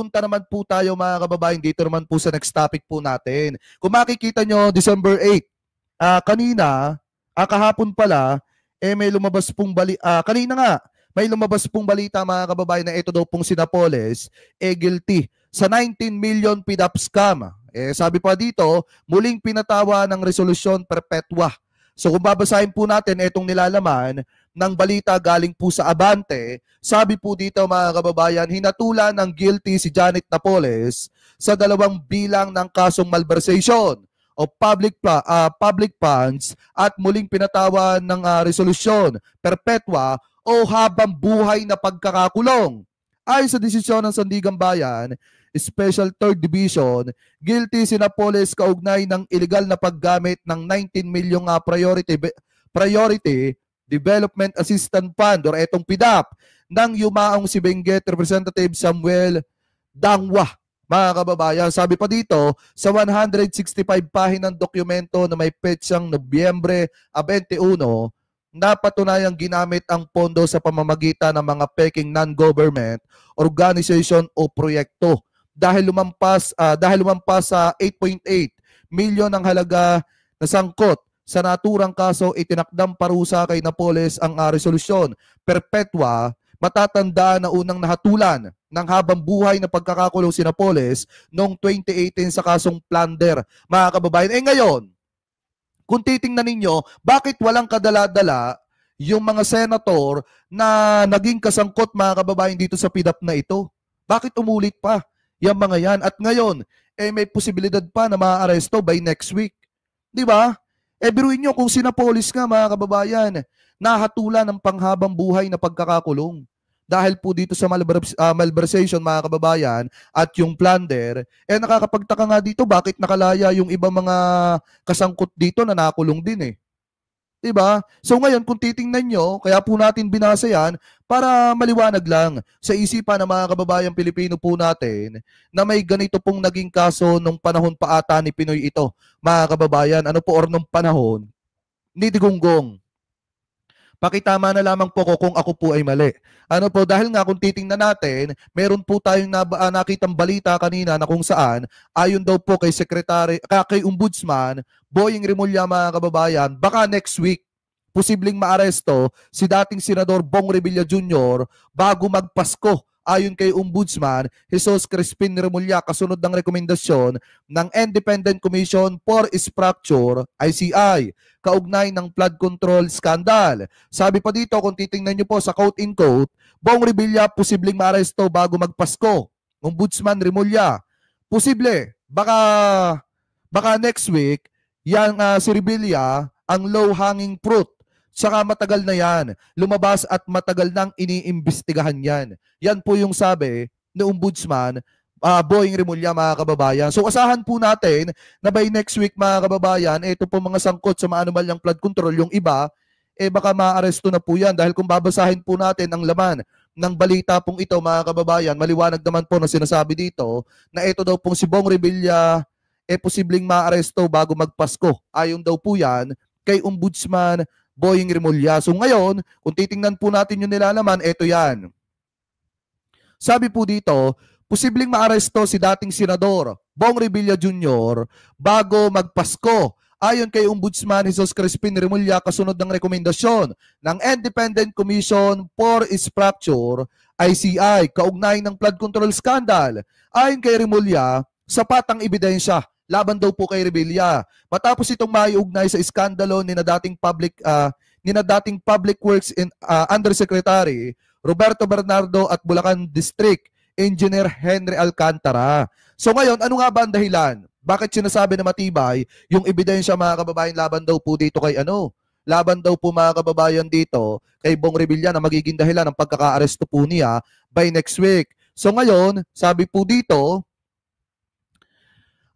punta naman po tayo mga kababayan dito naman po sa next topic po natin. Kung makikita nyo, December 8, kanina, kahapon pala, may lumabas pong kanina nga, may lumabas pong balita mga kababayan na ito daw pong si Napoles, guilty sa 19 million PDAP scam. Sabi pa dito, muling pinatawa ng resolusyon perpetua. So kung babasahin po natin itong nilalaman ng balita galing po sa Abante, sabi po dito mga kababayan, hinatulan ng guilty si Janet Napoles sa 2 bilang ng kasong malversation o public funds at muling pinatawan ng resolusyon perpetua o habang buhay na pagkakakulong. Ayon sa desisyon ng Sandigan Bayan, Special 3rd Division, guilty si Napoles kaugnay ng illegal na paggamit ng 19 milyong Priority Development Assistance Fund or etong PDAP ng yumaong si Benguet Representative Samuel Dangwa. Mga kababayan, sabi pa dito, sa 165 pahinang dokumento na may petsang Nobyembre 21, napatunayang ginamit ang pondo sa pamamagitan ng mga peking non-government organization o proyekto dahil lumampas sa 8.8 milyon ang halaga na sangkot sa naturang kaso. Itinakdang parusa kay Napoles ang resolusyon perpetua. Matatandaan na unang nahatulan ng habang buhay na pagkakakulong si Napoles noong 2018 sa kasong plunder. Mga kababayan, ngayon, kung titingnan ninyo, bakit walang kadala-dala yung mga senator na naging kasangkot mga kababayan dito sa PDAP na ito? Bakit umulit pa yung mga yan? At ngayon, may posibilidad pa na ma-aresto by next week. Di ba? Biruin nyo kung si Napoles nga mga kababayan, nahatulan ng panghabang buhay na pagkakakulong. Dahil po dito sa malversation mga kababayan at yung plunder, nakakapagtaka nga dito bakit nakalaya yung ibang mga kasangkot dito na nakulong din Diba? So ngayon kung titingnan nyo, kaya po natin binasa yan para maliwanag lang sa isipan ng mga kababayan Pilipino po natin na may ganito pong naging kaso nung panahon pa ata ni Pinoy ito. Mga kababayan, ano po or nung panahon ni Digonggong. Pakitama na lamang po ko kung ako po ay mali. Ano po, dahil nga kung titingnan natin, meron po tayong nakitang balita kanina na kung saan, ayon daw po kay kay Ombudsman, Boying Rimulya mga kababayan, baka next week, posibleng maaresto si dating Senador Bong Revilla Jr. bago magpasko. Ayon kay Ombudsman Jesus Crispin Remulla, kasunod ng rekomendasyon ng Independent Commission for Structure, ICI, kaugnay ng flood control scandal. Sabi pa dito, kung titingnan nyo po sa quote-in-quote, Bong Revilla posibleng maaresto bago magpasko. Ombudsman Remulla, posible, baka next week, yan si Revilla ang low-hanging fruit. Saka matagal na yan. Lumabas at matagal nang iniimbestigahan yan. Yan po yung sabi ni Ombudsman Boying Rimulya mga kababayan. So asahan po natin na by next week mga kababayan, ito po mga sangkot sa maanumalyang flood control. Yung iba, baka maaresto na po yan. Dahil kung babasahin po natin ang laman ng balita pong ito mga kababayan, maliwanag naman po na sinasabi dito na ito daw pong si Bong Revilla posibleng maaresto bago magpasko. Ayon daw po yan kay Ombudsman Boying Rimulya. So ngayon, kung titingnan po natin yung nilalaman, ito yan. Sabi po dito, posibleng maaresto si dating Senador Bong Revilla Jr. bago magpasko. Ayon kay Ombudsman Jesus Crispin Remulla, kasunod ng rekomendasyon ng Independent Commission for Structure, ICI, kaugnay ng flood control scandal. Ayon kay Remulla, sapat ang ebidensya laban daw po kay Revilla. Matapos itong maiugnay sa iskandalo ni na dating Public Works Undersecretary Roberto Bernardo at Bulacan District Engineer Henry Alcantara. So ngayon, ano nga ba ang dahilan? Bakit sinasabi na matibay yung ebidensya mga kababayan laban daw po dito kay Laban daw po mga kababayan dito kay Bong Revilla na magiging dahilan ng pagkaka-aresto po niya by next week. So ngayon, sabi po dito,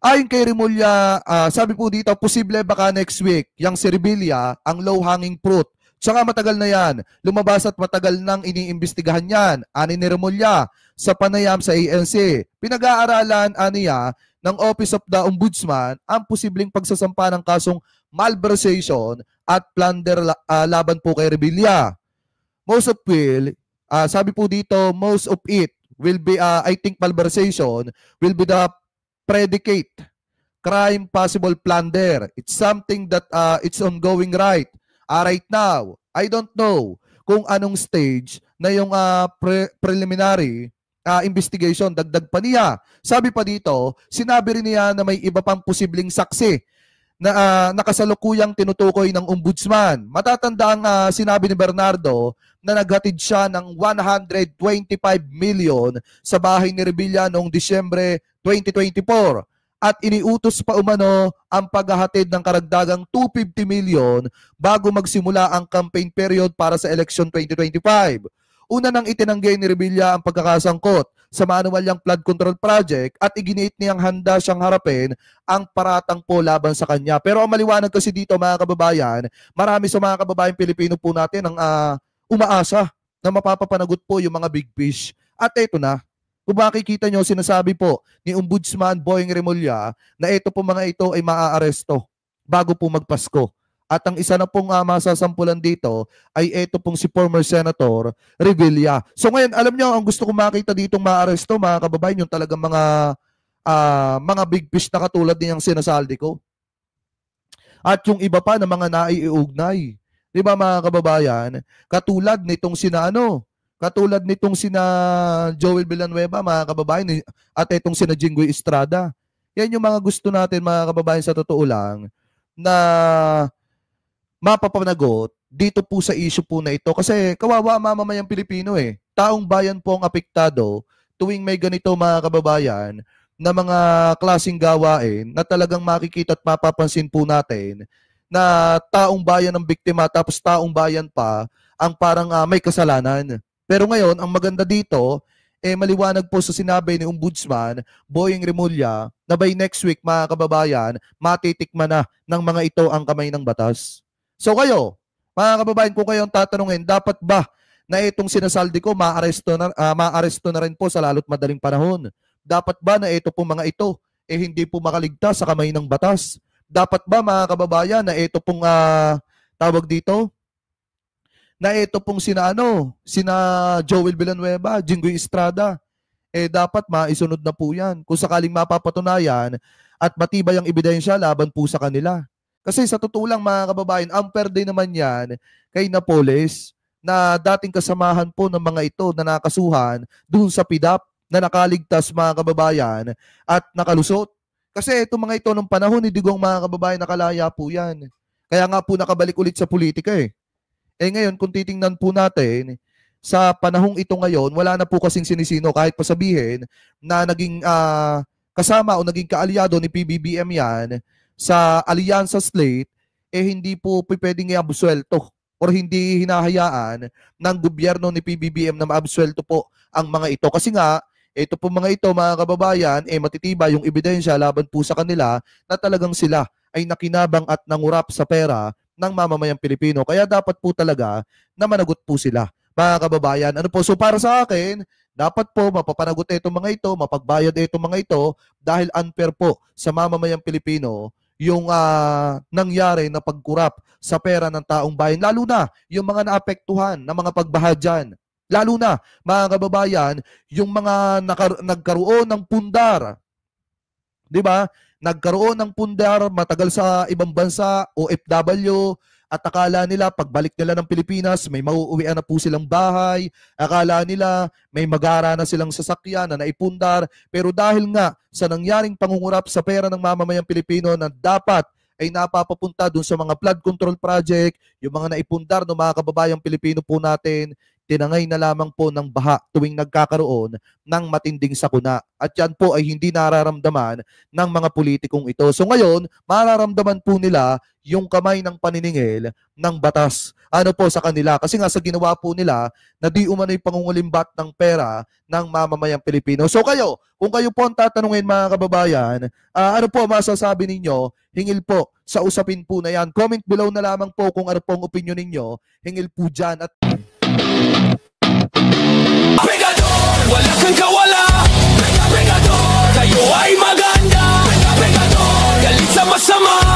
ayon kay Remulla, sabi po dito, posible baka next week, yung si Revilla, ang low-hanging fruit. Tsaka matagal na yan. Lumabas at matagal nang iniimbestigahan yan. Ani ni Remulla sa panayam sa ANC. Pinag-aaralan aniya ng Office of the Ombudsman ang posibleng pagsasampa ng kasong malversation at plunder laban po kay Revilla. Sabi po dito, most of it will be, I think malversation will be the predicate crime possible plunder. It's something that it's ongoing right now. I don't know kung anong stage na yung preliminary investigation, dagdag pa niya. Sabi pa dito, sinabi rin niya na may iba pang posibleng saksi na nakasalukuyang tinutukoy ng ombudsman. Matatanda ang sinabi ni Bernardo na naghatid siya ng 125 million sa bahay ni Revilla noong Disyembre 2024 at iniutos pa umano ang paghahatid ng karagdagang 250 million bago magsimula ang campaign period para sa election 2025. Una nang itinanggi ni Revilla ang pagkakasangkot sa manuwalyang flood control project at iginiit niyang handa siyang harapin ang paratang po laban sa kanya. Pero ang maliwanag kasi dito mga kababayan, marami sa mga kababayan Pilipino po natin ang umaasa na mapapapanagot po yung mga big fish. At ito na, kung makikita nyo, sinasabi po ni Ombudsman Boying Remulla na ito po mga ito ay maaaresto bago po magpasko. At ang isa na pong masasampulan dito ay ito pong si former Senator Revilla. So ngayon, alam nyo, ang gusto kong makita ditong maaresto, mga kababayan, yung talagang mga big fish na katulad niyang sinasaldi ko. At yung iba pa na mga naiugnay. Di ba mga kababayan? Katulad nitong sina Joel Villanueva, mga kababayan, at itong sina Jinggoy Estrada. Yan yung mga gusto natin, mga kababayan, sa totoo lang, na mapapanagot dito po sa issue po na ito. Kasi kawawa mamamayang Pilipino eh. Taong bayan po ang apektado tuwing may ganito, mga kababayan, na mga klaseng gawain na talagang makikita at mapapansin po natin na taong bayan ang biktima tapos taong bayan pa ang parang may kasalanan. Pero ngayon, ang maganda dito, maliwanag po sa sinabi ni Ombudsman Boying Remulla na by next week, mga kababayan, matitikman na ng mga ito ang kamay ng batas. So kayo, mga kababayan, kung kayong tatanungin, dapat ba na itong sinasaldi ko maaresto na rin po sa lalo't madaling panahon? Dapat ba na ito po mga ito hindi po makaligtas sa kamay ng batas? Dapat ba, mga kababayan, na ito pong tawag dito? Na ito pong sina Joel Villanueva, Jinggoy Estrada, dapat maisunod na po yan. Kung sakaling mapapatunayan at matibay ang ebidensya laban po sa kanila. Kasi sa totoo lang, mga kababayan, unfair din naman yan kay Napoles na dating kasamahan po ng mga ito na nakasuhan dun sa PDAP na nakaligtas, mga kababayan, at nakalusot. Kasi itong mga ito nung panahon ni Digong, mga kababayan, nakalaya po yan. Kaya nga po nakabalik ulit sa politika eh. Ngayon, kung titingnan po natin, sa panahong ito ngayon, wala na po kasing sinisino kahit pa sabihin na naging kasama o naging kaalyado ni PBBM yan sa Alyansa Slate, hindi po pwedeng i-absuelto or hindi hinahayaan ng gobyerno ni PBBM na maabsuelto po ang mga ito. Kasi nga, ito po mga ito, mga kababayan, matitibay yung ebidensya laban po sa kanila na talagang sila ay nakinabang at nangurap sa pera ng mamamayang Pilipino. Kaya dapat po talaga na managot po sila, mga kababayan. Ano po? So para sa akin, dapat po mapapanagot itong mga ito, mapagbayad itong mga ito dahil unfair po sa mamamayang Pilipino yung nangyari na pagkurap sa pera ng taong bayan. Lalo na yung mga naapektuhan na mga pagbahadyan. Lalo na, mga kababayan, yung mga nagkaroon ng pundar. Di ba? Nagkaroon ng pundar matagal sa ibang bansa, OFW, at akala nila pagbalik nila ng Pilipinas, may mauuwian na po silang bahay, akala nila may magara na silang sasakyan na naipundar, pero dahil nga sa nangyaring pangungurap sa pera ng mamamayang Pilipino na dapat ay napapapunta dun sa mga flood control project, yung mga naipundar ng mga kababayang Pilipino po natin, tinangay na lamang po ng baha tuwing nagkakaroon ng matinding sakuna. At yan po ay hindi nararamdaman ng mga politikong ito. So ngayon, mararamdaman po nila yung kamay ng paniningil ng batas. Ano po sa kanila? Kasi nga sa ginawa po nila na di umano'y pangungulimbat ng pera ng mamamayang Pilipino. So kayo, kung kayo po ang tatanungin, mga kababayan, ano po masasabi ninyo? Hingil po sa usapin po na yan. Comment below na lamang po kung ano po ang opinion ninyo. Hingil po dyan at Pegador, wala kang kawala. Pegador, kayo ay maganda. Pegador, galit sa masama.